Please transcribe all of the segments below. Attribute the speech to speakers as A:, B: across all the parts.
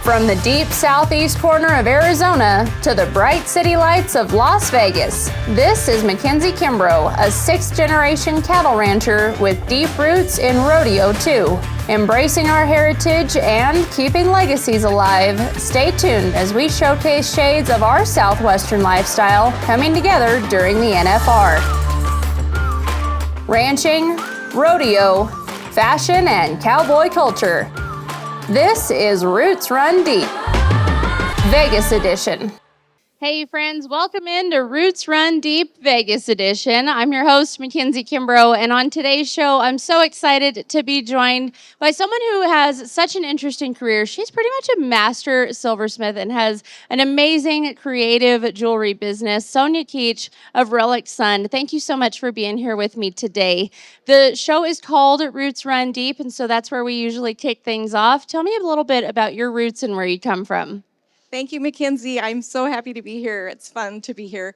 A: From the deep southeast corner of Arizona to the bright city lights of Las Vegas, this is Mackenzie Kimbrough, a sixth-generation cattle rancher with deep roots in Rodeo too. Embracing our heritage and keeping legacies alive, stay tuned as we showcase shades of our southwestern lifestyle coming together during the NFR. Ranching, rodeo, fashion, and cowboy culture. This is Roots Run Deep, Vegas Edition. Hey friends, welcome into Roots Run Deep Vegas Edition. I'm your host, Mackenzie Kimbrough, and on today's show, I'm so excited to be joined by someone who has such an interesting career. She's pretty much a master silversmith and has an amazing creative jewelry business. Sonya Keech of Relic. Thank you so much for being here with me today. The show is called Roots Run Deep, and so that's where we usually kick things off. Tell me a little bit about your roots and where you come from.
B: Thank you, Mackenzie. I'm so happy to be here. It's fun to be here.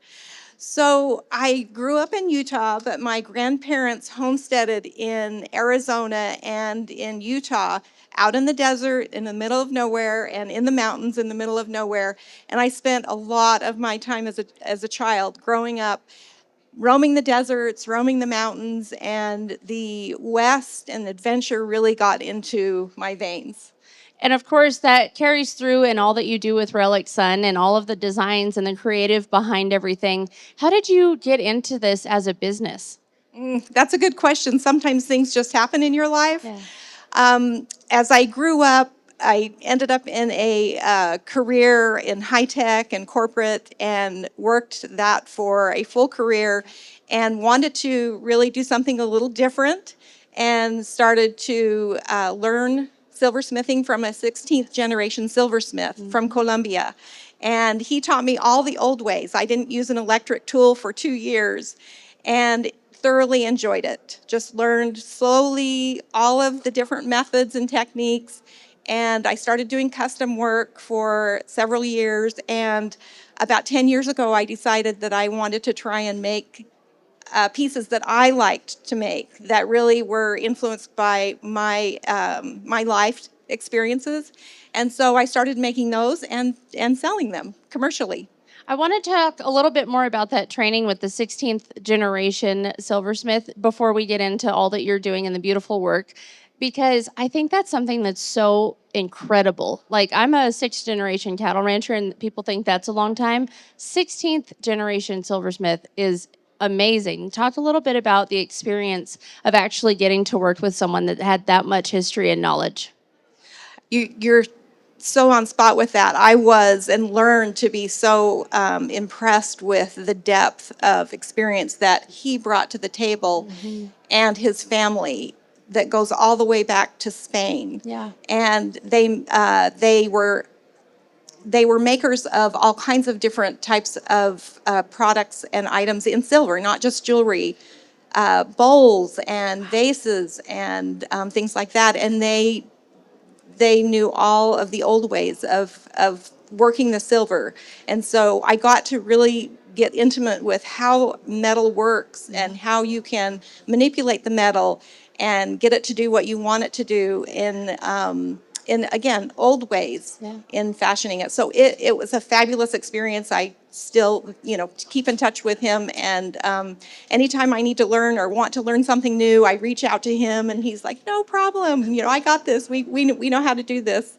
B: So I grew up in Utah, but my grandparents homesteaded in Arizona and in Utah, out in the desert, in the middle of nowhere, and in the mountains in the middle of nowhere. And I spent a lot of my time as a child growing up roaming the deserts, roaming the mountains, and the West and adventure really got into my veins.
A: And of course, that carries through in all that you do with Relic and all of the designs and the creative behind everything. How did you get into this as a business?
B: That's a good question. Sometimes things just happen in your life.
A: Yeah.
B: As I grew up, I ended up in a career in high tech and corporate and worked that for a full career and wanted to really do something a little different and started to learn silversmithing from a 16th generation silversmith from Colombia. And he taught me all the old ways. I didn't use an electric tool for 2 years and thoroughly enjoyed it. Just learned slowly all of the different methods and techniques. And I started doing custom work for several years. And about 10 years ago, I decided that I wanted to try and make pieces that I liked to make that really were influenced by my life experiences. And so I started making those and selling them commercially.
A: I want to talk a little bit more about that training with the 16th generation silversmith before we get into all that you're doing and the beautiful work, because I think that's something that's so incredible. Like, I'm a sixth generation cattle rancher and people think that's a long time. 16th generation silversmith is amazing. Talk a little bit about the experience of actually getting to work with someone that had that much history and knowledge.
B: You're so on spot with that. I was and learned to be so impressed with the depth of experience that he brought to the table and his family that goes all the way back to Spain.
A: Yeah.
B: And they were makers of all kinds of different types of products and items in silver, not just jewelry, bowls and vases and things like that. And they knew all of the old ways of working the silver. And so I got to really get intimate with how metal works and how you can manipulate the metal and get it to do what you want it to do in again, old ways in fashioning it. So it was a fabulous experience. I still, keep in touch with him. And anytime I need to learn or want to learn something new, I reach out to him and he's like, no problem. I got this. We know how to do this.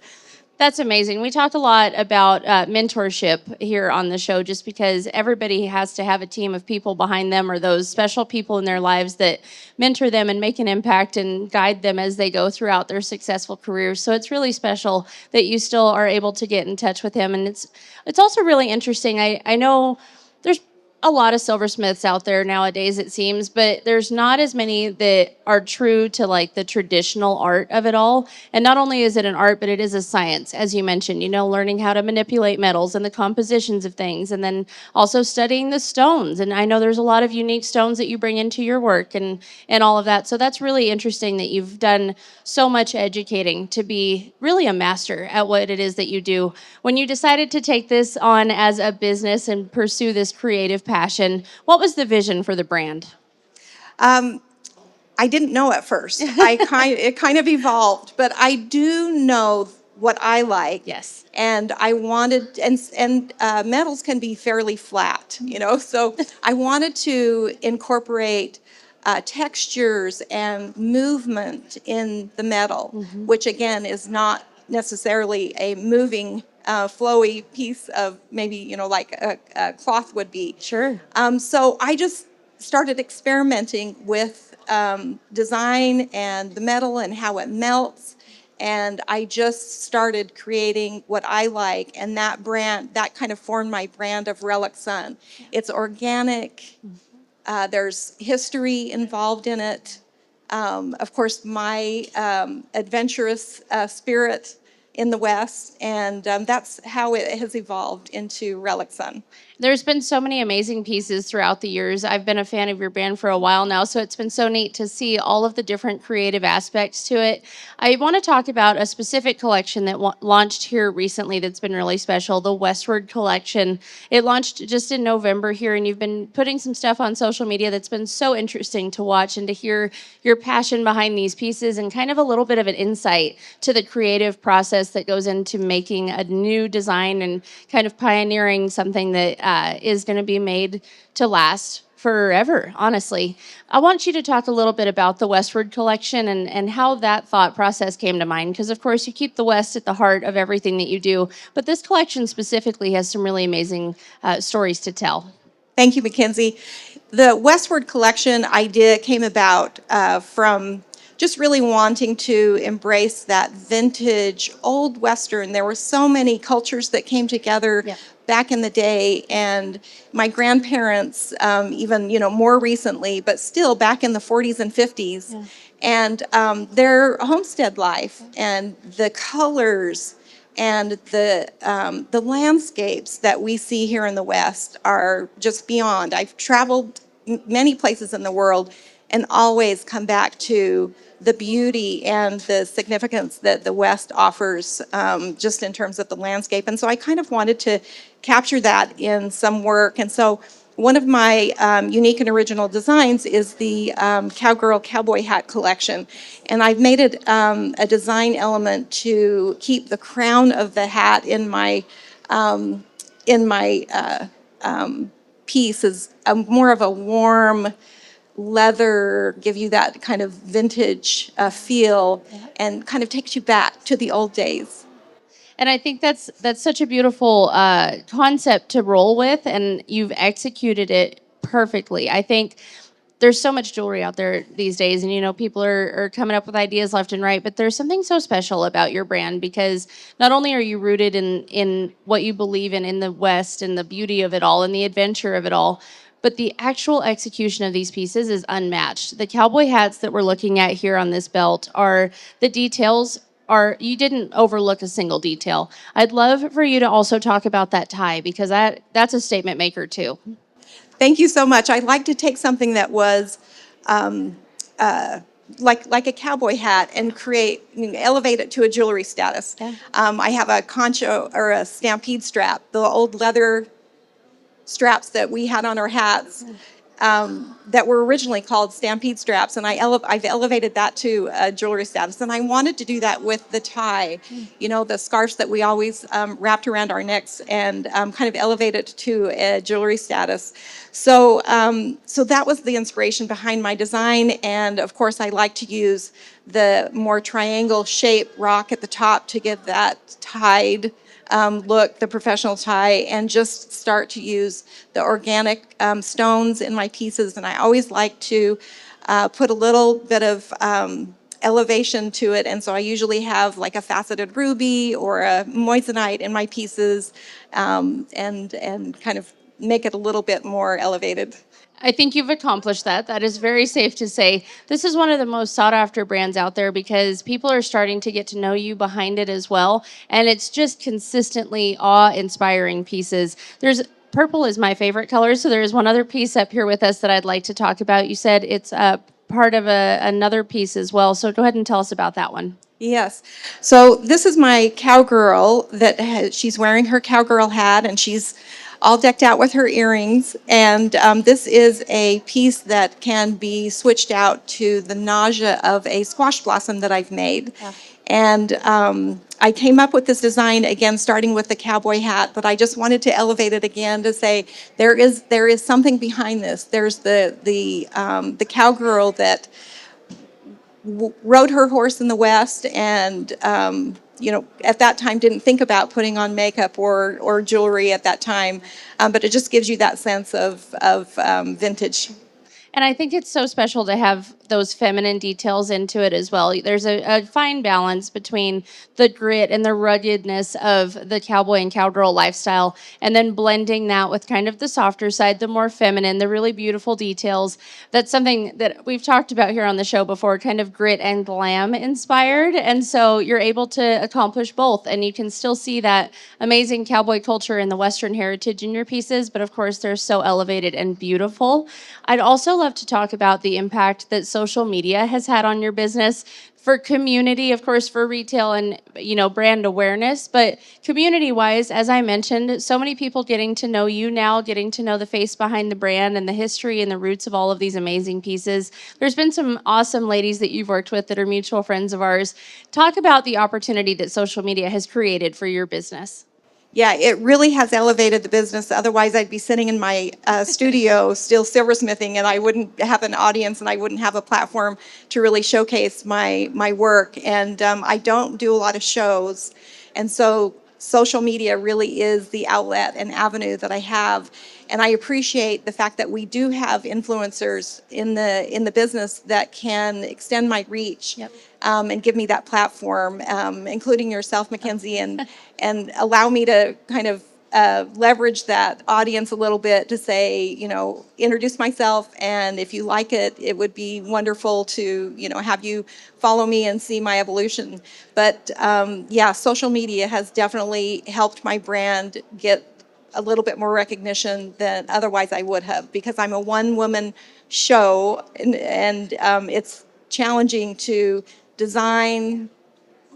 A: That's amazing. We talked a lot about mentorship here on the show just because everybody has to have a team of people behind them or those special people in their lives that mentor them and make an impact and guide them as they go throughout their successful careers. So it's really special that you still are able to get in touch with him. And it's also really interesting. I know there's a lot of silversmiths out there nowadays, it seems, but there's not as many that are true to like the traditional art of it all. And not only is it an art, but it is a science, as you mentioned, learning how to manipulate metals and the compositions of things, and then also studying the stones. And I know there's a lot of unique stones that you bring into your work and all of that. So that's really interesting that you've done so much educating to be really a master at what it is that you do. When you decided to take this on as a business and pursue this creative passion, what was the vision for the brand?
B: I didn't know at first. It kind of evolved, but I do know what I like.
A: Yes.
B: And I wanted, and metals can be fairly flat, so I wanted to incorporate textures and movement in the metal, which again is not necessarily a moving, flowy piece of maybe, like a cloth would be.
A: Sure.
B: So I just started experimenting with design and the metal and how it melts. And I just started creating what I like, and that kind of formed my brand of Relic Sun. It's organic. There's history involved in it. Of course, my adventurous spirit in the West, and that's how it has evolved into Relic Sun.
A: There's been so many amazing pieces throughout the years. I've been a fan of your brand for a while now, so it's been so neat to see all of the different creative aspects to it. I want to talk about a specific collection that launched here recently that's been really special, the Westward collection. It launched just in November here, and you've been putting some stuff on social media that's been so interesting to watch and to hear your passion behind these pieces and kind of a little bit of an insight to the creative process that goes into making a new design and kind of pioneering something that is going to be made to last forever, honestly. I want you to talk a little bit about the Westward collection and how that thought process came to mind, because of course you keep the West at the heart of everything that you do, but this collection specifically has some really amazing stories to tell.
B: Thank you, Mackenzie. The Westward collection idea came about from just really wanting to embrace that vintage old Western. There were so many cultures that came together back in the day, and my grandparents, even more recently, but still back in the 40s and 50s, and their homestead life and the colors and the landscapes that we see here in the West are just beyond. I've traveled many places in the world and always come back to the beauty and the significance that the West offers, just in terms of the landscape. And so I kind of wanted to capture that in some work. And so one of my unique and original designs is the Cowgirl Cowboy Hat collection. And I've made it a design element to keep the crown of the hat in my piece is more of a warm leather, give you that kind of vintage feel, and kind of takes you back to the old days.
A: And I think that's such a beautiful concept to roll with, and you've executed it perfectly. I think there's so much jewelry out there these days, and people are coming up with ideas left and right. But there's something so special about your brand, because not only are you rooted in what you believe in the West and the beauty of it all and the adventure of it all, but the actual execution of these pieces is unmatched. The cowboy hats that we're looking at here on this belt are the details are you didn't overlook a single detail. I'd love for you to also talk about that tie, because that's a statement maker too.
B: Thank you so much. I'd like to take something that was like a cowboy hat and elevate it to a jewelry status.
A: Yeah.
B: I have a concho or a stampede strap, the old leather straps that we had on our hats, that were originally called stampede straps, and I've elevated that to jewelry status. And I wanted to do that with the tie, the scarves that we always wrapped around our necks, and kind of elevate it to a jewelry status. So, so that was the inspiration behind my design. And of course, I like to use the more triangle shape rock at the top to give that tied look, the professional tie, and just start to use the organic stones in my pieces. And I always like to put a little bit of elevation to it. And so I usually have like a faceted ruby or a moissanite in my pieces, and kind of make it a little bit more elevated.
A: I think you've accomplished that. That is very safe to say. This is one of the most sought after brands out there, because people are starting to get to know you behind it as well. And it's just consistently awe inspiring pieces. Purple is my favorite color. So there's one other piece up here with us that I'd like to talk about. You said it's part of another piece as well. So go ahead and tell us about that one.
B: Yes. So this is my cowgirl she's wearing her cowgirl hat, and she's all decked out with her earrings. And this is a piece that can be switched out to the nausea of a squash blossom that I've made. Yeah. And I came up with this design again, starting with the cowboy hat, but I just wanted to elevate it again to say there is something behind this. There's the cowgirl that rode her horse in the West, and at that time didn't think about putting on makeup or jewelry at that time, but it just gives you that sense of vintage.
A: And I think it's so special to have those feminine details into it as well. There's a fine balance between the grit and the ruggedness of the cowboy and cowgirl lifestyle, and then blending that with kind of the softer side, the more feminine, the really beautiful details. That's something that we've talked about here on the show before, kind of grit and glam inspired. And so you're able to accomplish both, and you can still see that amazing cowboy culture and the Western heritage in your pieces, but of course, they're so elevated and beautiful. I'd also love to talk about the impact that social media has had on your business for community, of course, for retail and brand awareness, but community wise, as I mentioned, so many people getting to know you now, getting to know the face behind the brand and the history and the roots of all of these amazing pieces. There's been some awesome ladies that you've worked with that are mutual friends of ours. Talk about the opportunity that social media has created for your business.
B: Yeah, it really has elevated the business. Otherwise, I'd be sitting in my studio still silversmithing, and I wouldn't have an audience, and I wouldn't have a platform to really showcase my work. And I don't do a lot of shows, and so social media really is the outlet and avenue that I have. And I appreciate the fact that we do have influencers in the business that can extend my reach.
A: Yep.
B: And give me that platform, including yourself, Mackenzie, and allow me to kind of leverage that audience a little bit to say, introduce myself, and if you like it, it would be wonderful to, have you follow me and see my evolution. But yeah, social media has definitely helped my brand get a little bit more recognition than otherwise I would have, because I'm a one-woman show, and it's challenging to design,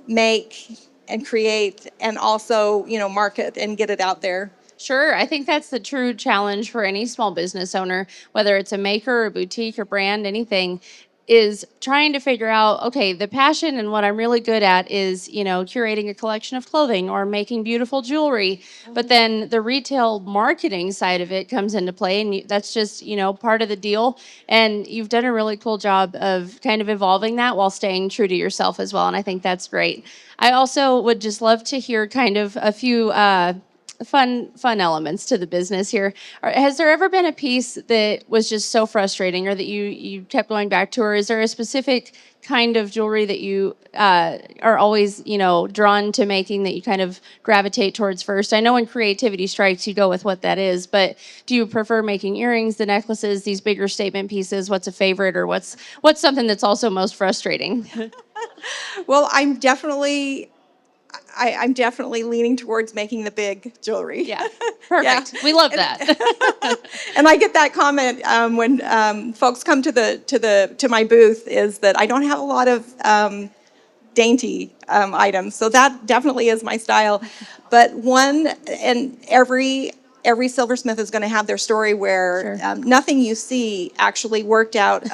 B: make, and create, and also, market and get it out there.
A: Sure. I think that's the true challenge for any small business owner, whether it's a maker or boutique or brand, anything, is trying to figure out, okay, the passion and what I'm really good at is, curating a collection of clothing or making beautiful jewelry. But then the retail marketing side of it comes into play, and that's just, part of the deal. And you've done a really cool job of kind of evolving that while staying true to yourself as well. And I think that's great. I also would just love to hear kind of a few fun elements to the business here. Has there ever been a piece that was just so frustrating, or that you kept going back to, or is there a specific kind of jewelry that you are always drawn to making, that you kind of gravitate towards first? I know when creativity strikes, you go with what that is, but do you prefer making earrings, the necklaces, these bigger statement pieces? What's a favorite, or what's something that's also most frustrating?
B: Well, I'm definitely leaning towards making the big jewelry.
A: Yeah, perfect.
B: Yeah.
A: We love that.
B: And I get that comment when folks come to my booth, is that I don't have a lot of dainty items. So that definitely is my style. But every silversmith is going to have their story where
A: Sure.
B: nothing you see actually worked out,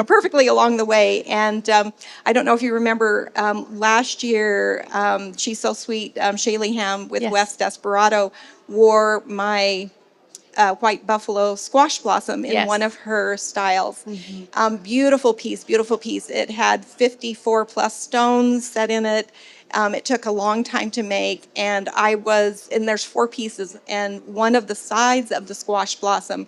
B: perfectly along the way. And I don't know if you remember last year, She's So Sweet, Shaylee Ham with
A: Yes.
B: West Desperado wore my white buffalo squash blossom in
A: Yes.
B: one of her styles. Beautiful piece, beautiful piece. It had 54 plus stones set in it. It took a long time to make, and there's 4 pieces, and one of the sides of the squash blossom,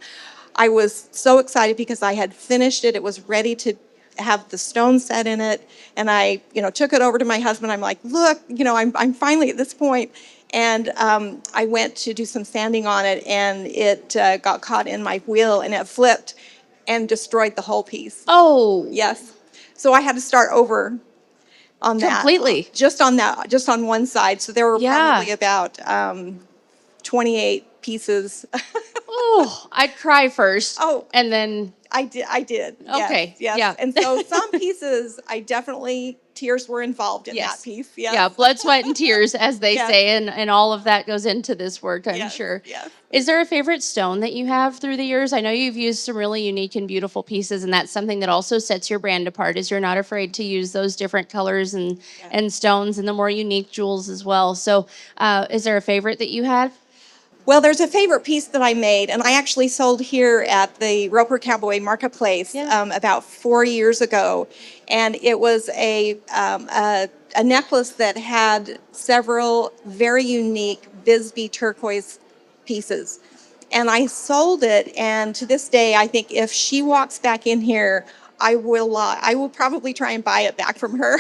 B: I was so excited because I had finished it. It was ready to have the stones set in it, and I, took it over to my husband. I'm like, look, I'm finally at this point. And I went to do some sanding on it, and it got caught in my wheel, and it flipped and destroyed the whole piece.
A: Oh,
B: Yes. So I had to start over on that.
A: completely.
B: Just on one side. So there were
A: Yeah.
B: probably about 28 pieces.
A: Oh, I'd cry first.
B: Oh.
A: And then
B: I did. Yes,
A: Okay,
B: yes.
A: yeah.
B: And so some pieces, tears were involved in that
A: Yes.
B: piece. Yes.
A: Yeah, blood, sweat, and tears, as they
B: Yes.
A: say, and all of that goes into this work, I'm
B: Yes,
A: sure.
B: yes.
A: Is there a favorite stone that you have through the years? I know you've used some really unique and beautiful pieces, and that's something that also sets your brand apart, is you're not afraid to use those different colors and stones and the more unique jewels as well. So is there a favorite that you had?
B: Well, there's a favorite piece that I made, and I actually sold here at the Roper Cowboy Marketplace
A: Yeah.
B: about 4 years ago, and it was a necklace that had several very unique Bisbee turquoise pieces, and I sold it. And to this day, I think if she walks back in here, I will probably try and buy it back from her.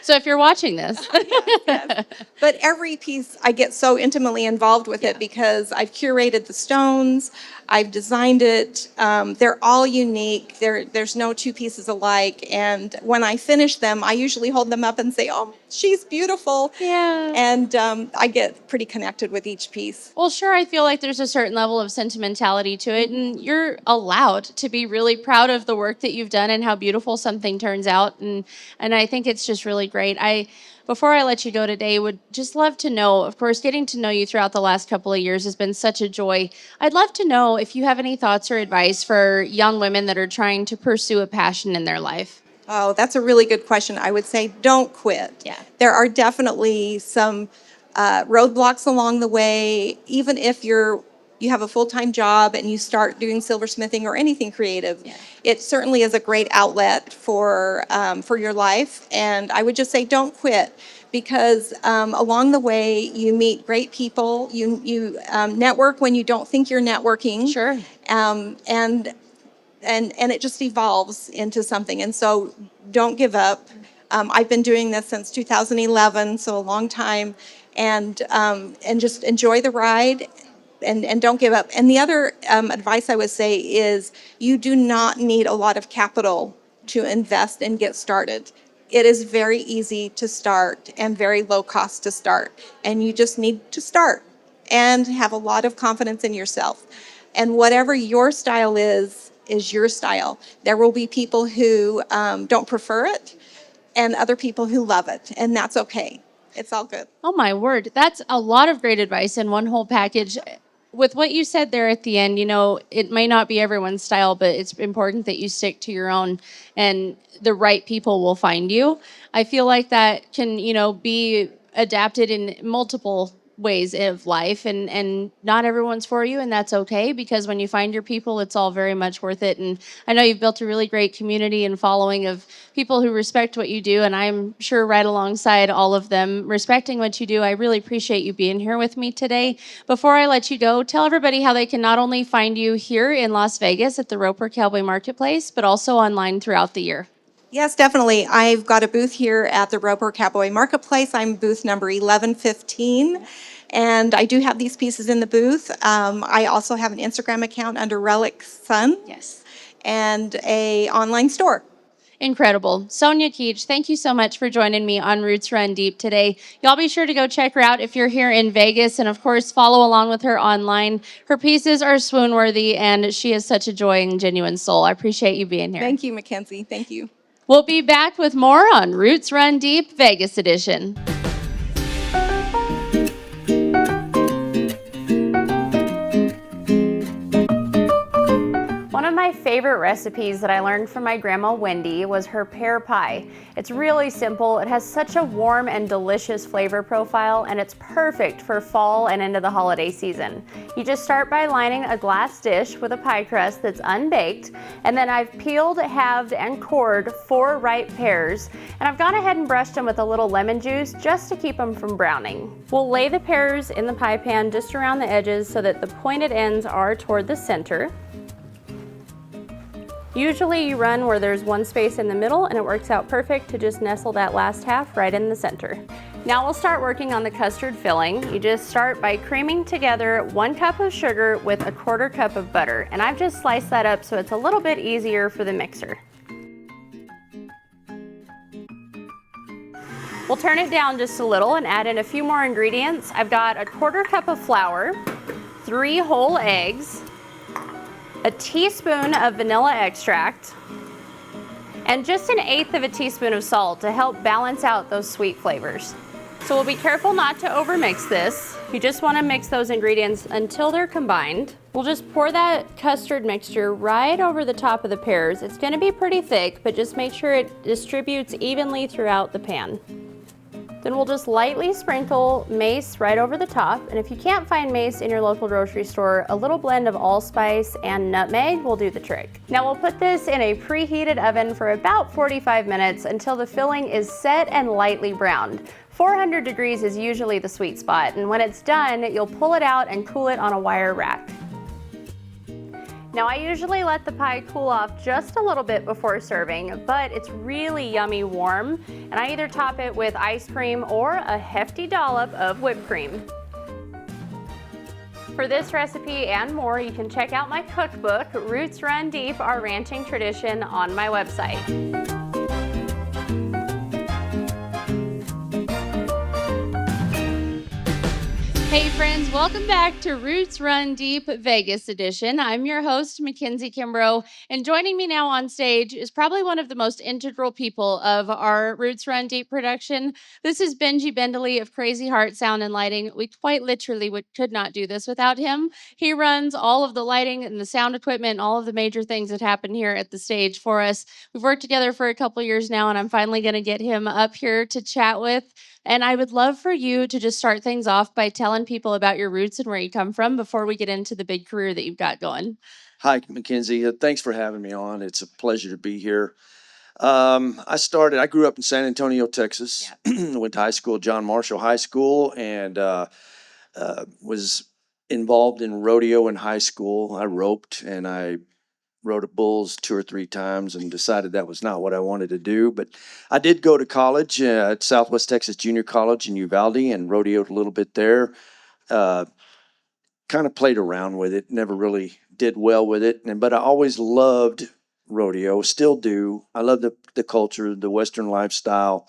A: So if you're watching this,
B: Yes, yes. But every piece I get so intimately involved with
A: Yeah.
B: it because I've curated the stones, I've designed it. They're all unique. There's no two pieces alike. And when I finish them, I usually hold them up and say, "Oh, she's beautiful."
A: yeah.
B: And I get pretty connected with each piece.
A: Well, sure, I feel like there's a certain level of sentimentality to it, and you're allowed to be really proud of the work that you've done and how beautiful something turns out. And I think it's just really great. Before I let you go today, would just love to know, of course, getting to know you throughout the last couple of years has been such a joy. I'd love to know if you have any thoughts or advice for young women that are trying to pursue a passion in their life.
B: Oh, that's a really good question. I would say don't quit.
A: Yeah.
B: There are definitely some roadblocks along the way. Even if you have a full-time job and you start doing silversmithing or anything creative,
A: Yeah.
B: it certainly is a great outlet for your life. And I would just say don't quit because along the way you meet great people. You network when you don't think you're networking.
A: Sure.
B: And it just evolves into something. And so don't give up. I've been doing this since 2011, so a long time, and just enjoy the ride. And don't give up. And the other advice I would say is you do not need a lot of capital to invest and get started. It is very easy to start and very low cost to start. And you just need to start and have a lot of confidence in yourself. And whatever your style is your style. There will be people who don't prefer it and other people who love it. And that's okay. It's all good.
A: Oh my word. That's a lot of great advice in one whole package. With what you said there at the end, it may not be everyone's style, but it's important that you stick to your own and the right people will find you. I feel like that can, be adapted in multiple ways of life and not everyone's for you, and that's okay, because when you find your people, it's all very much worth it. And I know you've built a really great community and following of people who respect what you do, and I'm sure right alongside all of them respecting what you do. I really appreciate you being here with me today. Before I let you go, tell everybody how they can not only find you here in Las Vegas at the Roper Cowboy Marketplace, but also online throughout the year.
B: Yes, definitely. I've got a booth here at the Roper Cowboy Marketplace. I'm booth number 1115. And I do have these pieces in the booth. I also have an Instagram account under Relic Sun.
A: Yes.
B: And a online store.
A: Incredible. Sonya Keech, thank you so much for joining me on Roots Run Deep today. Y'all be sure to go check her out if you're here in Vegas, and of course, follow along with her online. Her pieces are swoon worthy, and she is such a joy and genuine soul. I appreciate you being here.
B: Thank you, Mackenzie. Thank you.
A: We'll be back with more on Roots Run Deep Vegas edition. One of my favorite recipes that I learned from my grandma Wendy was her pear pie. It's really simple. It has such a warm and delicious flavor profile, and it's perfect for fall and into the holiday season. You just start by lining a glass dish with a pie crust that's unbaked, and then I've peeled, halved, and cored 4 ripe pears, and I've gone ahead and brushed them with a little lemon juice just to keep them from browning. We'll lay the pears in the pie pan just around the edges so that the pointed ends are toward the center. Usually you run where there's one space in the middle, and it works out perfect to just nestle that last half right in the center. Now we'll start working on the custard filling. You just start by creaming together 1 cup of sugar with 1/4 cup of butter, and I've just sliced that up so it's a little bit easier for the mixer. We'll turn it down just a little and add in a few more ingredients. I've got 1/4 cup of flour, 3 whole eggs, a teaspoon of vanilla extract, and just 1/8 of a teaspoon of salt to help balance out those sweet flavors. So we'll be careful not to overmix this. You just want to mix those ingredients until they're combined. We'll just pour that custard mixture right over the top of the pears. It's going to be pretty thick, but just make sure it distributes evenly throughout the pan. Then we'll just lightly sprinkle mace right over the top. And if you can't find mace in your local grocery store, a little blend of allspice and nutmeg will do the trick. Now we'll put this in a preheated oven for about 45 minutes until the filling is set and lightly browned. 400 degrees is usually the sweet spot, and when it's done, you'll pull it out and cool it on a wire rack. Now I usually let the pie cool off just a little bit before serving, but it's really yummy warm, and I either top it with ice cream or a hefty dollop of whipped cream. For this recipe and more, you can check out my cookbook, Roots Run Deep, Our Ranching Tradition, on my website. Hey friends, welcome back to Roots Run Deep Vegas edition. I'm your host, Mackenzie Kimbrough, and joining me now on stage is probably one of the most integral people of our Roots Run Deep production. This is Benje Bendele of Crazy Heart Sound and Lighting. We quite literally could not do this without him. He runs all of the lighting and the sound equipment and all of the major things that happen here at the stage for us. We've worked together for a couple years now, and I'm finally going to get him up here to chat with. And I would love for you to just start things off by telling people about your roots and where you come from before we get into the big career that you've got going.
C: Hi, Mackenzie. Thanks for having me on. It's a pleasure to be here. I grew up in San Antonio, Texas. Yeah. Went to high school, John Marshall High School, and was involved in rodeo in high school. I roped and I rode a bulls 2 or 3 times and decided that was not what I wanted to do. But I did go to college at Southwest Texas Junior College in Uvalde and rodeoed a little bit there. Kind of played around with it, never really did well with it. But I always loved rodeo, still do. I love the culture, the Western lifestyle.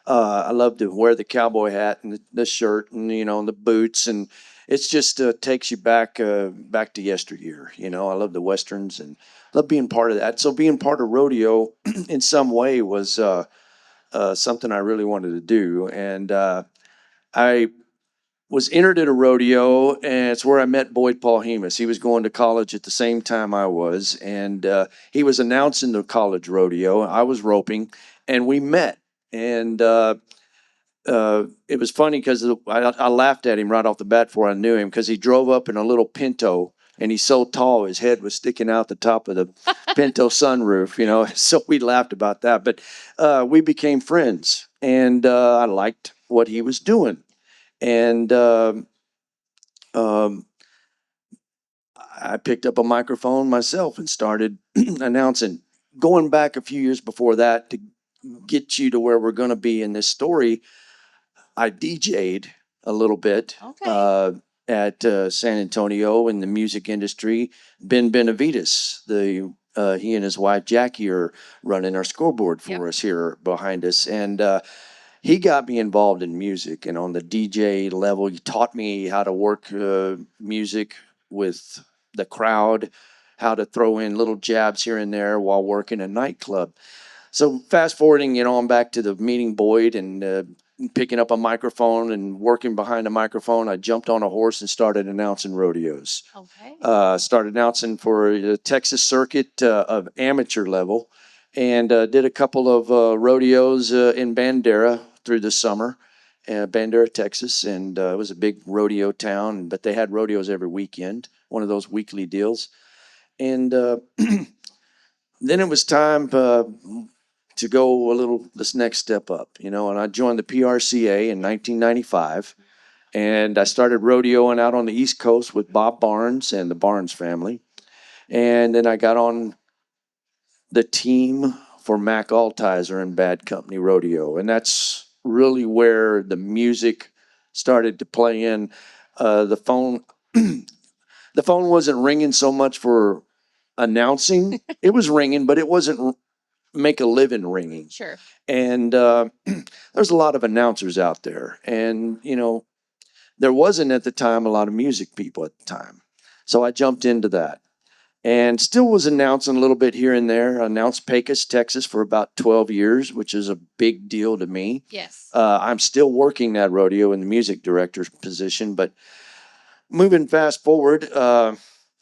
C: I love to wear the cowboy hat and the shirt and, and the boots. And it's just takes you back to yesteryear. I love the Westerns and love being part of that. So being part of rodeo in some way was something I really wanted to do. And I was entered at a rodeo, and it's where I met Boyd Paul Hemus. He was going to college at the same time I was, and he was announcing the college rodeo. I was roping, and we met. And it was funny because I laughed at him right off the bat before I knew him because he drove up in a little Pinto, and he's so tall his head was sticking out the top of the Pinto sunroof, so we laughed about that. But we became friends, and I liked what he was doing. And I picked up a microphone myself and started announcing. Going back a few years before that to get you to where we're going to be in this story, I DJ'd a little bit at San Antonio in the music industry. Ben Benavides, he and his wife Jackie are running our scoreboard for us here behind us, and he got me involved in music, and on the DJ level, he taught me how to work music with the crowd, how to throw in little jabs here and there while working a nightclub. So fast forwarding, on back to the meeting Boyd and picking up a microphone and working behind a microphone, I jumped on a horse and started announcing rodeos. Okay. Started announcing for the Texas circuit of amateur level, and did a couple of rodeos in Bandera through the summer, Bandera, Texas, and it was a big rodeo town, but they had rodeos every weekend, one of those weekly deals. And then it was time to go this next step up, and I joined the PRCA in 1995, and I started rodeoing out on the East Coast with Bob Barnes and the Barnes family. And then I got on the team for Mac Altizer and Bad Company Rodeo, and that's really where the music started to play in. The phone wasn't ringing so much for announcing. It was ringing, but it wasn't make a living ringing.
A: Sure.
C: And there's a lot of announcers out there, and there wasn't at the time a lot of music people at the time, so I jumped into that. and still was announcing a little bit here and there. I announced Pecos, Texas for about 12 years, which is a big deal to me.
A: Yes.
C: I'm still working that rodeo in the music director's position, but moving fast forward,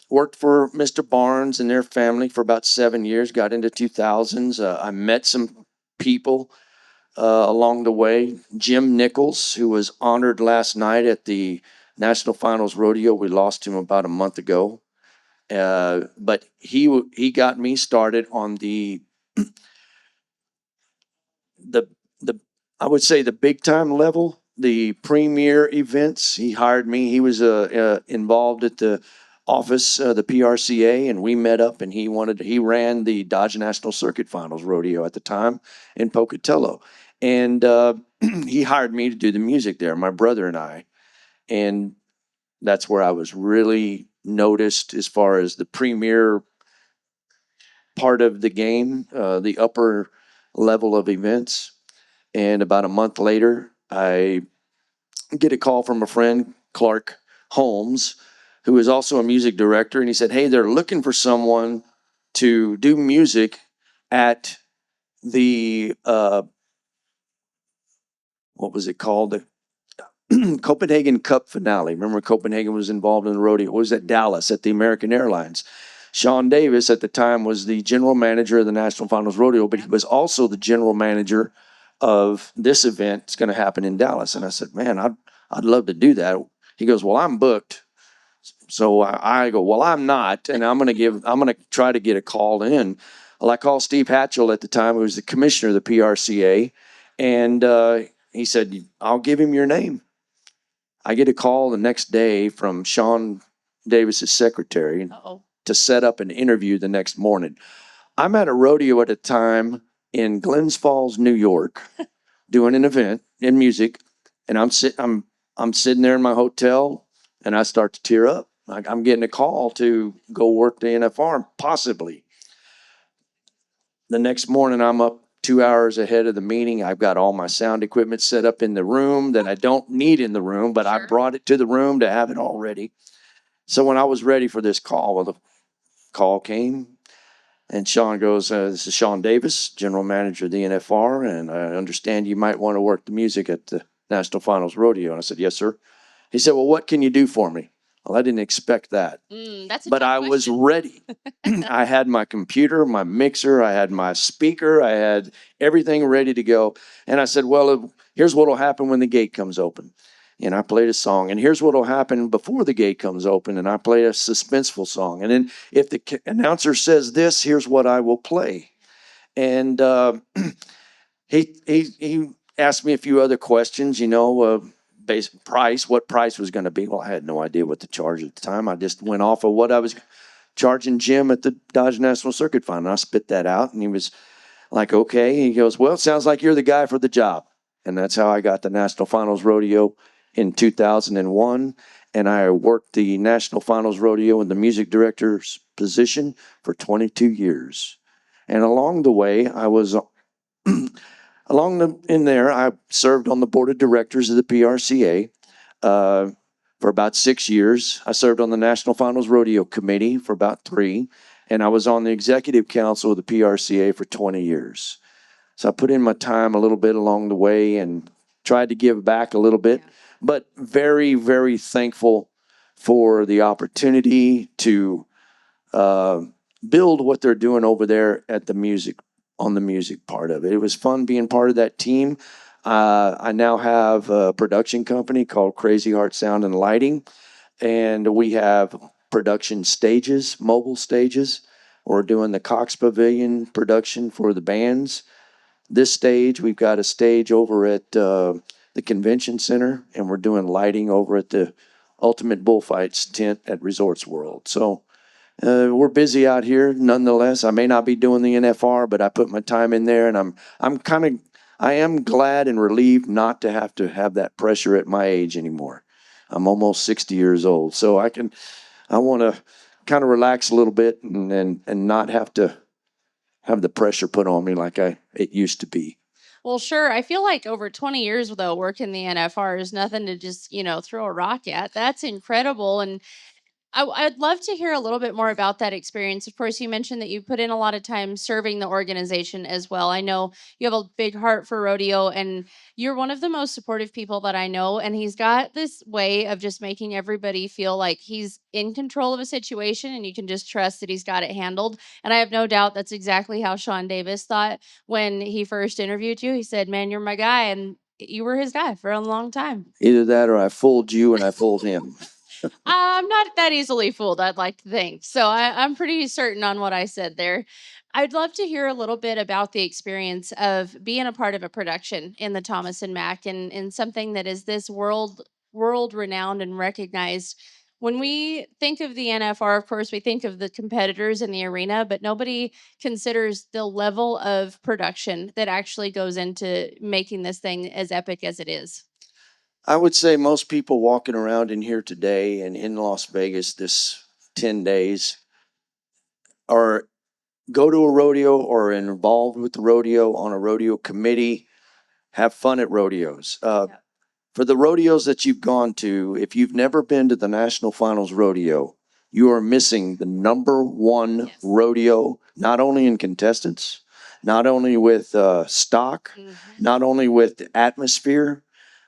C: worked for Mr. Barnes and their family for about 7 years, got into 2000s. I met some people along the way. Jim Nichols, who was honored last night at the National Finals Rodeo. We lost him about a month ago. But he got me started on the the I would say the big time level, the premier events. He hired me. He was involved at the office, the PRCA, and we met up. And he ran the Dodge National Circuit Finals Rodeo at the time in Pocatello, and he hired me to do the music there. My brother and I, and that's where I was really noticed as far as the premier part of the game, the upper level of events. And about a month later, I get a call from a friend, Clark Holmes, who is also a music director. And he said, "Hey, they're looking for someone to do music at the, what was it called? The Copenhagen Cup finale. Remember, Copenhagen was involved in the rodeo. It was at Dallas at the American Airlines. Sean Davis at the time was the general manager of the National Finals Rodeo, but he was also the general manager of this event. It's going to happen in Dallas." And I said, "Man, I'd love to do that." He goes, "Well, I'm booked." So I go, "Well, I'm not, and I'm going to try to get a call in." Well, I called Steve Hatchell at the time, who was the commissioner of the PRCA, and he said, "I'll give him your name." I get a call the next day from Sean Davis's secretary
A: Uh-oh.
C: to set up an interview the next morning. I'm at a rodeo at a time in Glens Falls, New York, doing an event in music, and I'm sitting there in my hotel, and I start to tear up. Like, I'm getting a call to go work the NFR, possibly. The next morning, I'm up 2 hours ahead of the meeting. I've got all my sound equipment set up in the room that I don't need in the room, but I
A: Sure.
C: brought it to the room to have it all ready. So when I was ready for this call, well, the call came, and Sean goes, "This is Sean Davis, general manager of the NFR, and I understand you might want to work the music at the National Finals Rodeo." And I said, "Yes, sir." He said, "Well, what can you do for me?" Well, I didn't expect that,
A: That's a
C: but
A: tough
C: I was
A: question.
C: ready. I had my computer, my mixer, I had my speaker, I had everything ready to go. And I said, "Well, here's what will happen when the gate comes open." And I played a song. "And here's what will happen before the gate comes open." And I played a suspenseful song. "And then if the announcer says this, here's what I will play." And he asked me a few other questions, base price, what price was going to be. Well, I had no idea what to charge at the time. I just went off of what I was charging Jim at the Dodge National Circuit Fund. And I spit that out, and he was like, "Okay." He goes, "Well, it sounds like you're the guy for the job." And that's how I got the National Finals Rodeo in 2001. And I worked the National Finals Rodeo in the music director's position for 22 years. And along the way, I was in there, I served on the board of directors of the PRCA for about 6 years. I served on the National Finals Rodeo Committee for about 3, and I was on the executive council of the PRCA for 20 years. So I put in my time a little bit along the way and tried to give back a little bit, but very, very thankful for the opportunity to uh, build what they're doing over there at the music, on the music part of it. It was fun being part of that team. I now have a production company called Crazy Heart Sound and Lighting, and we have production stages, mobile stages. We're doing the Cox Pavilion production for the bands. This stage, we've got a stage over at the convention center, and we're doing lighting over at the Ultimate Bullfights tent at Resorts World. So we're busy out here, nonetheless. I may not be doing the NFR, but I put my time in there, and I am glad and relieved not to have that pressure at my age anymore. I'm almost 60 years old, so I want to kind of relax a little bit and not have to have the pressure put on me like it used to be.
A: Well, sure. I feel like over 20 years, though, working the NFR is nothing to just, throw a rock at. That's incredible. And I'd love to hear a little bit more about that experience. Of course, you mentioned that you put in a lot of time serving the organization as well. I know you have a big heart for rodeo, and you're one of the most supportive people that I know. And he's got this way of just making everybody feel like he's in control of a situation and you can just trust that he's got it handled. And I have no doubt that's exactly how Sean Davis thought when he first interviewed you. He said, "Man, you're my guy." And you were his guy for a long time.
C: Either that or I fooled you and I fooled him.
A: I'm not that easily fooled, I'd like to think. So I'm pretty certain on what I said there. I'd love to hear a little bit about the experience of being a part of a production in the Thomas and Mack and something that is this world renowned and recognized. When we think of the NFR, of course, we think of the competitors in the arena, but nobody considers the level of production that actually goes into making this thing as epic as it is.
C: I would say most people walking around in here today and in Las Vegas this 10 days are go to a rodeo or are involved with the rodeo on a rodeo committee, have fun at rodeos. For the rodeos that you've gone to, if you've never been to the National Finals Rodeo, you are missing the number one
A: Yes.
C: rodeo, not only in contestants, not only with stock, not only with atmosphere,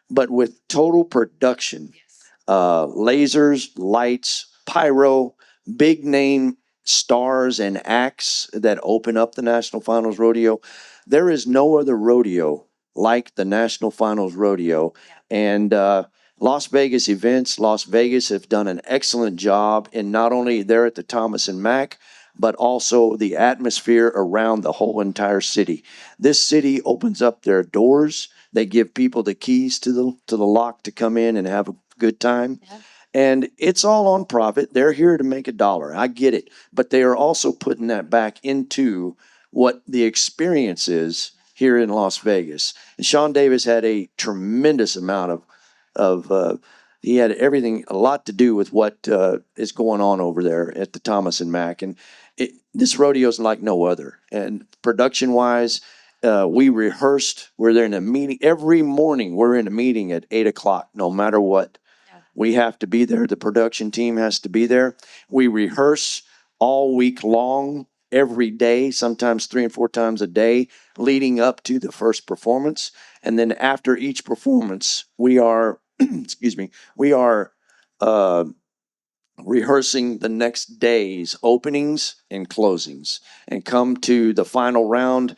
C: but with total production.
A: Yes.
C: Lasers, lights, pyro, big name stars and acts that open up the National Finals Rodeo. There is no other rodeo like the National Finals Rodeo. And Las Vegas events, Las Vegas have done an excellent job in not only there at the Thomas and Mack, but also the atmosphere around the whole entire city. This city opens up their doors. They give people the keys to the lock to come in and have a good time.
A: Yeah.
C: And it's all on profit. They're here to make a dollar. I get it. But they are also putting that back into what the experience is here in Las Vegas. And Sean Davis had a tremendous amount of he had everything, a lot to do with what is going on over there at the Thomas and Mack. And this rodeo is like no other. And production wise, we rehearsed. We're there in a meeting every morning. We're in a meeting at 8 o'clock, no matter what.
A: Yeah.
C: We have to be there. The production team has to be there. We rehearse all week long, every day, sometimes 3 and 4 times a day, leading up to the first performance. And then after each performance, we are, excuse me, we are rehearsing the next day's openings and closings. And come to the final round,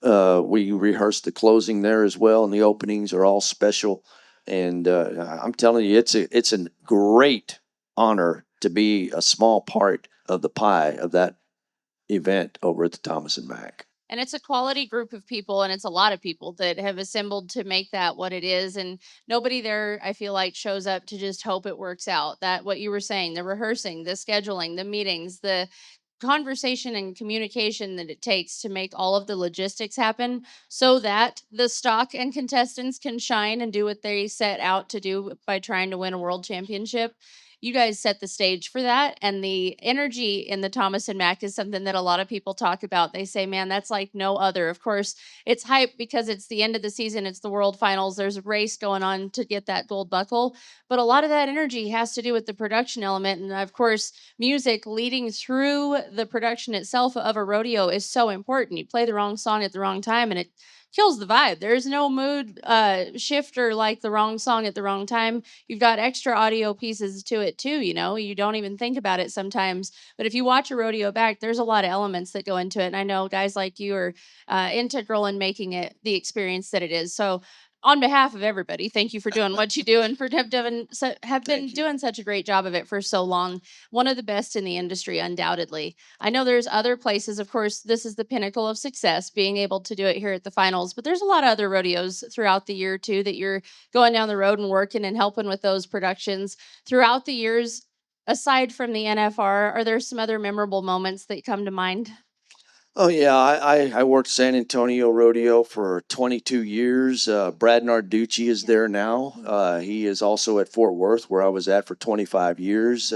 C: we rehearse the closing there as well, and the openings are all special. And I'm telling you, it's a great honor to be a small part of the pie of that event over at the Thomas and Mack.
A: And it's a quality group of people, and it's a lot of people that have assembled to make that what it is. And nobody there, I feel like, shows up to just hope it works out. That what you were saying, the rehearsing, the scheduling, the meetings, the conversation and communication that it takes to make all of the logistics happen so that the stock and contestants can shine and do what they set out to do by trying to win a world championship. You guys set the stage for that, and the energy in the Thomas and Mack is something that a lot of people talk about. They say, "Man, that's like no other." Of course, it's hype because it's the end of the season, it's the world finals, there's a race going on to get that gold buckle, but a lot of that energy has to do with the production element. And of course, music leading through the production itself of a rodeo is so important. You play the wrong song at the wrong time and it kills the vibe. There's no mood shifter like the wrong song at the wrong time. You've got extra audio pieces to it too, you know. You don't even think about it sometimes. But if you watch a rodeo back, there's a lot of elements that go into it. And I know guys like you are integral in making it the experience that it is. So on behalf of everybody, thank you for doing what you do and for have been doing such a great job of it for so long. One of the best in the industry, undoubtedly. I know there's other places, of course, this is the pinnacle of success, being able to do it here at the finals, but there's a lot of other rodeos throughout the year too that you're going down the road and working and helping with those productions. Throughout the years, aside from the NFR, are there some other memorable moments that come to mind?
C: Oh yeah, I worked San Antonio Rodeo for 22 years. Brad Narducci is there now. He is also at Fort Worth, where I was at for 25 years.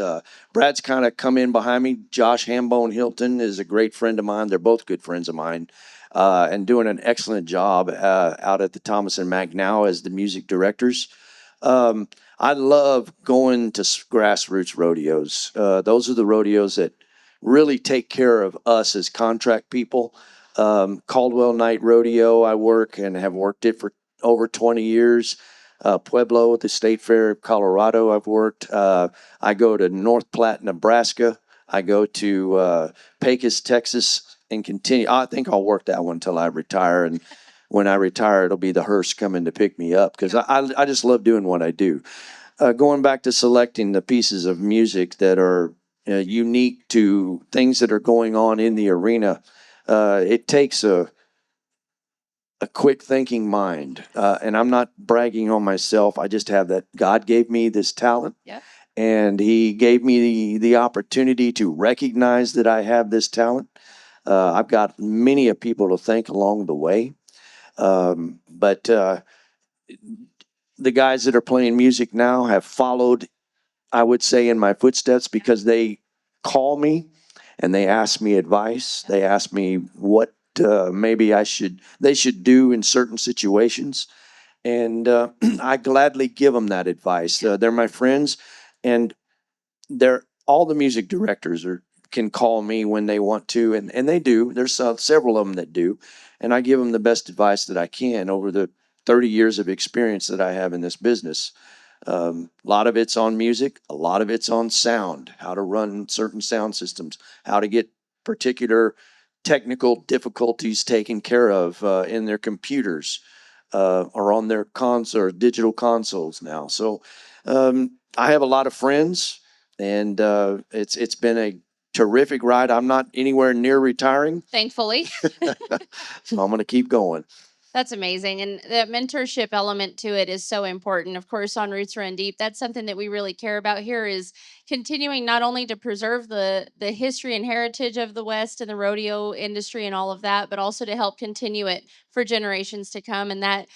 C: Brad's kind of come in behind me. Josh Hambone Hilton is a great friend of mine. They're both good friends of mine, and doing an excellent job out at the Thomas and Mack now as the music directors. I love going to grassroots rodeos. Those are the rodeos that really take care of us as contract people. Caldwell Night Rodeo, I work and have worked it for over 20 years. Pueblo at the State Fair of Colorado, I've worked. I go to North Platte, Nebraska. I go to Pecos, Texas, and continue. I think I'll work that one until I retire. And when I retire, it'll be the hearse coming to pick me up because I just love doing what I do. Going back to selecting the pieces of music that are unique to things that are going on in the arena, it takes a quick thinking mind. And I'm not bragging on myself. I just have that. God gave me this talent.
A: Yep.
C: And he gave me the opportunity to recognize that I have this talent. I've got many of people to thank along the way. But the guys that are playing music now have followed, I would say, in my footsteps because they call me and they ask me advice. They ask me what maybe they should do in certain situations, and I gladly give them that advice. They're my friends, and they're all the music directors can call me when they want to, and they do. There's several of them that do, and I give them the best advice that I can over the 30 years of experience that I have in this business. A lot of it's on music, a lot of it's on sound, how to run certain sound systems, how to get particular technical difficulties taken care of in their computers or on their console or digital consoles now. So I have a lot of friends, and it's been a terrific ride. I'm not anywhere near retiring,
A: Thankfully.
C: so I'm going to keep going.
A: That's amazing. And the mentorship element to it is so important. Of course, on Roots Run Deep, that's something that we really care about here is continuing not only to preserve the history and heritage of the West and the rodeo industry and all of that, but also to help continue it for generations to come. And that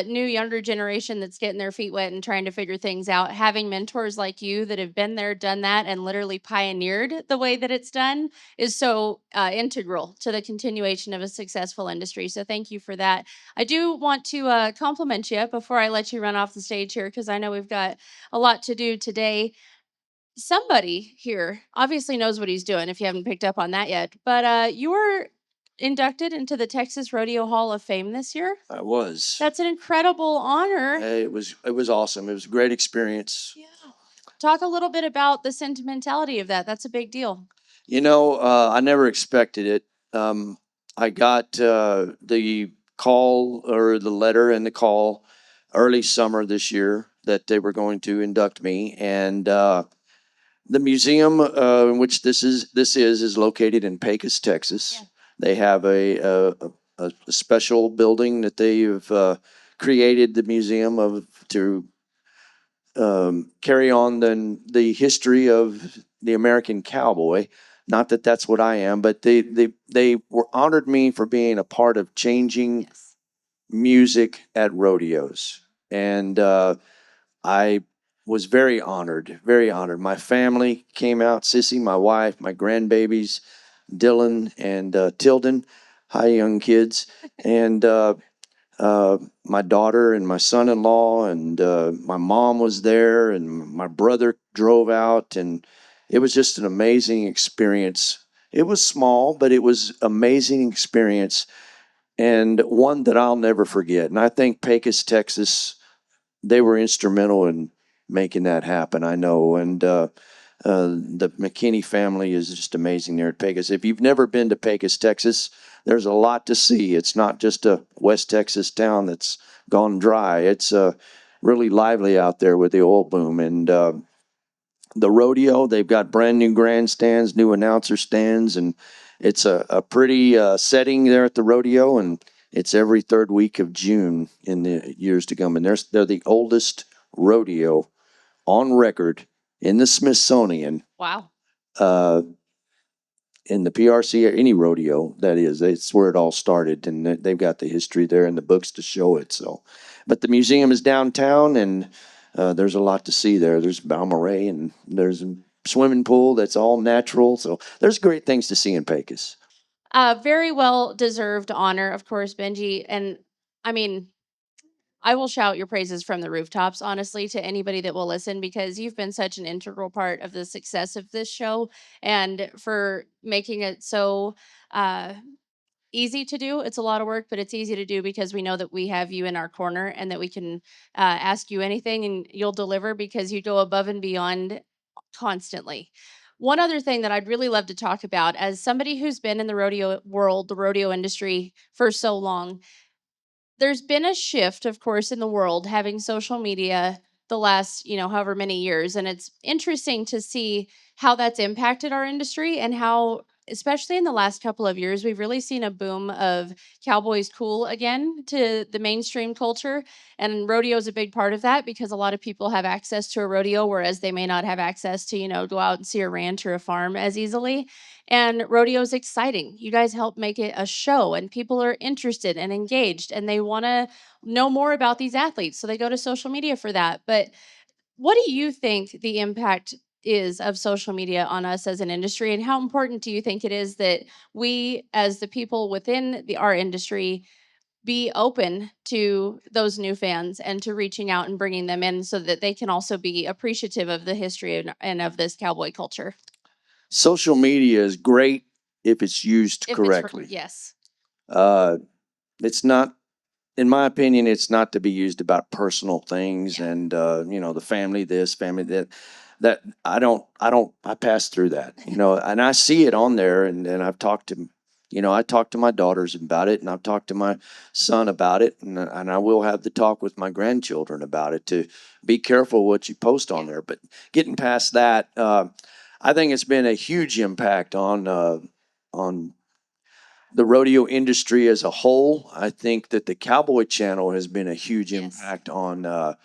A: new younger generation that's getting their feet wet and trying to figure things out, having mentors like you that have been there, done that, and literally pioneered the way that it's done is so integral to the continuation of a successful industry. So thank you for that. I do want to compliment you before I let you run off the stage here because I know we've got a lot to do today. Somebody here obviously knows what he's doing if you haven't picked up on that yet, but you were inducted into the Texas Rodeo Hall of Fame this year.
C: I was.
A: That's an incredible honor.
C: It was awesome. It was a great experience.
A: Yeah. Talk a little bit about the sentimentality of that. That's a big deal.
C: You know, I never expected it. I got the call or the letter and the call early summer this year that they were going to induct me, and the museum in which this is located in Pecos, Texas.
A: Yeah.
C: They have a special building that they have created the museum of to carry on the history of the American cowboy. Not that that's what I am, but they were honored me for being a part of changing
A: Yes.
C: music at rodeos, and I was very honored, very honored. My family came out, Sissy, my wife, my grandbabies, Dylan and Tilden. Hi, young kids, and my daughter and my son-in-law and my mom was there and my brother drove out, and it was just an amazing experience. It was small, but it was amazing experience and one that I'll never forget. And I think Pecos, Texas, they were instrumental in making that happen. I know, and the McKinney family is just amazing there at Pecos. If you've never been to Pecos, Texas, there's a lot to see. It's not just a West Texas town that's gone dry. It's really lively out there with the oil boom. And the rodeo, they've got brand new grandstands, new announcer stands, and it's a pretty setting there at the rodeo. And it's every third week of June in the years to come. And they're the oldest rodeo on record in the Smithsonian.
A: Wow.
C: Uh, in the PRC, any rodeo, that is, it's where it all started, and they've got the history there in the books to show it. So, but the museum is downtown, and there's a lot to see there. There's Balmoral, and there's a swimming pool that's all natural. So there's great things to see in Pecos.
A: Very well deserved honor, of course, Benji. And I mean, I will shout your praises from the rooftops, honestly, to anybody that will listen, because you've been such an integral part of the success of this show and for making it so uh, easy to do. It's a lot of work, but it's easy to do because we know that we have you in our corner and that we can ask you anything and you'll deliver because you go above and beyond constantly. One other thing that I'd really love to talk about, as somebody who's been in the rodeo world, the rodeo industry for so long, there's been a shift, of course, in the world having social media the last, however many years. And it's interesting to see how that's impacted our industry and how, especially in the last couple of years, we've really seen a boom of cowboys cool again to the mainstream culture. And rodeo is a big part of that because a lot of people have access to a rodeo, whereas they may not have access to, go out and see a ranch or a farm as easily. And rodeo is exciting. You guys help make it a show, and people are interested and engaged, and they want to know more about these athletes. So they go to social media for that. But what do you think the impact is of social media on us as an industry, and how important do you think it is that we, as the people within our industry, be open to those new fans and to reaching out and bringing them in so that they can also be appreciative of the history and of this cowboy culture?
C: Social media is great if it's used
A: If it's
C: correctly.
A: yes.
C: Uh, it's not, in my opinion, it's not to be used about personal things and the family this, family that. That I pass through that, and I see it on there, and I've talked to, I talk to my daughters about it, and I've talked to my son about it, and I will have the talk with my grandchildren about it to be careful what you post on there. But getting past that, I think it's been a huge impact on the rodeo industry as a whole. I think that the Cowboy Channel has been a huge
A: Yes.
C: impact on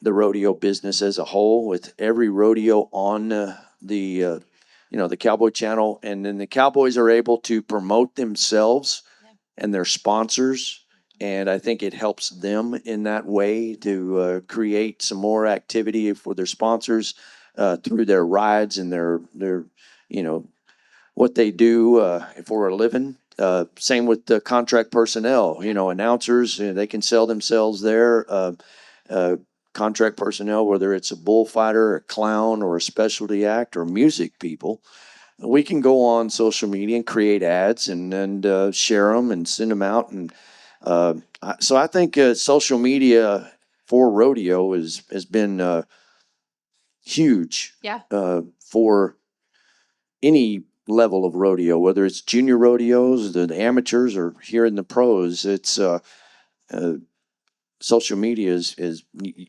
C: the rodeo business as a whole, with every rodeo on the Cowboy Channel, and then the Cowboys are able to promote themselves and their sponsors. And I think it helps them in that way to create some more activity for their sponsors through their rides and their what they do for a living. Same with the contract personnel, announcers, they can sell themselves there. Uh, Contract personnel, whether it's a bullfighter, a clown, or a specialty act, or music people, we can go on social media and create ads and share them and send them out. And so I think social media for rodeo has been huge
A: Yeah.
C: for any level of rodeo, whether it's junior rodeos, the amateurs, or here in the pros. It's uh, social media is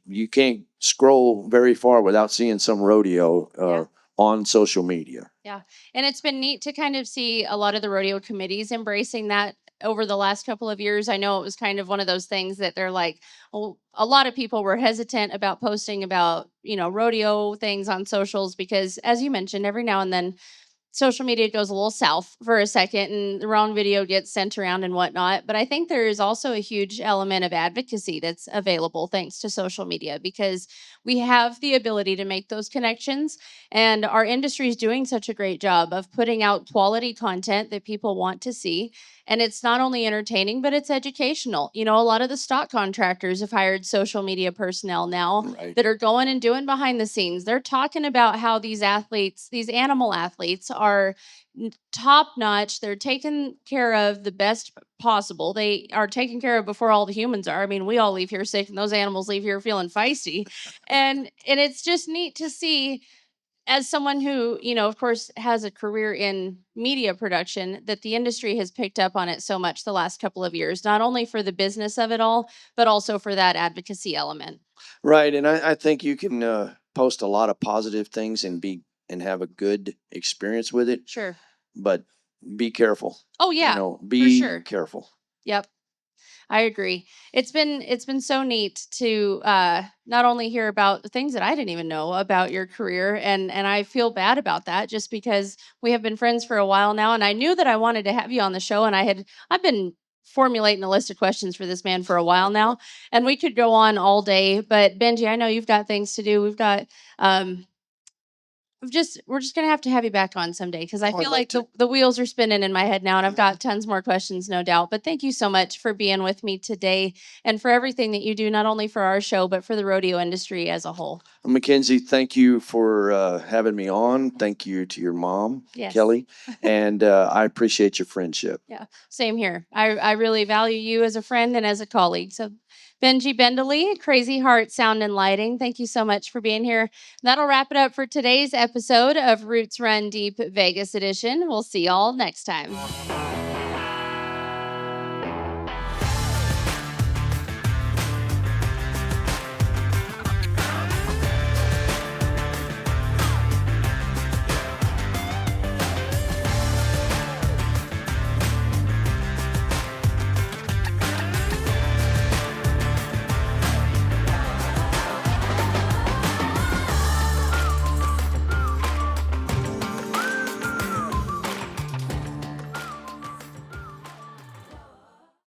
C: you can't scroll very far without seeing some rodeo on social media.
A: Yeah. And it's been neat to kind of see a lot of the rodeo committees embracing that over the last couple of years. I know it was kind of one of those things that they're like, well, a lot of people were hesitant about posting about, rodeo things on socials because, as you mentioned, every now and then social media goes a little south for a second and the wrong video gets sent around and whatnot. But I think there is also a huge element of advocacy that's available thanks to social media because we have the ability to make those connections. And our industry is doing such a great job of putting out quality content that people want to see. And it's not only entertaining, but it's educational. A lot of the stock contractors have hired social media personnel now that are going and doing behind the scenes. They're talking about how these athletes, these animal athletes, are top notch. They're taken care of the best possible. They are taken care of before all the humans are. I mean, we all leave here sick and those animals leave here feeling feisty. And it's just neat to see, as someone who, of course, has a career in media production, that the industry has picked up on it so much the last couple of years, not only for the business of it all, but also for that advocacy element.
C: Right, and I think you can post a lot of positive things and have a good experience with it,
A: Sure.
C: but be careful.
A: Oh yeah, for
C: Be
A: sure.
C: careful.
A: Yep. I agree. It's been so neat to not only hear about the things that I didn't even know about your career, and I feel bad about that just because we have been friends for a while now, and I knew that I wanted to have you on the show, and I've been formulating a list of questions for this man for a while now, and we could go on all day. But Benji, I know you've got things to do. We've got um, we're just gonna have to have you back on someday because I
C: Oh, I'd
A: feel
C: love
A: like
C: to.
A: the wheels are spinning in my head now, and I've got tons more questions, no doubt. But thank you so much for being with me today and for everything that you do, not only for our show but for the rodeo industry as a whole.
C: Mackenzie, thank you for having me on. Thank you to your mom,
A: Yes.
C: Kelly, and I appreciate your friendship.
A: Yeah, same here. I really value you as a friend and as a colleague. So, Benje Bendele, Crazy Heart Sound and Lighting, thank you so much for being here. That'll wrap it up for today's episode of Roots Run Deep Vegas Edition. We'll see y'all next time.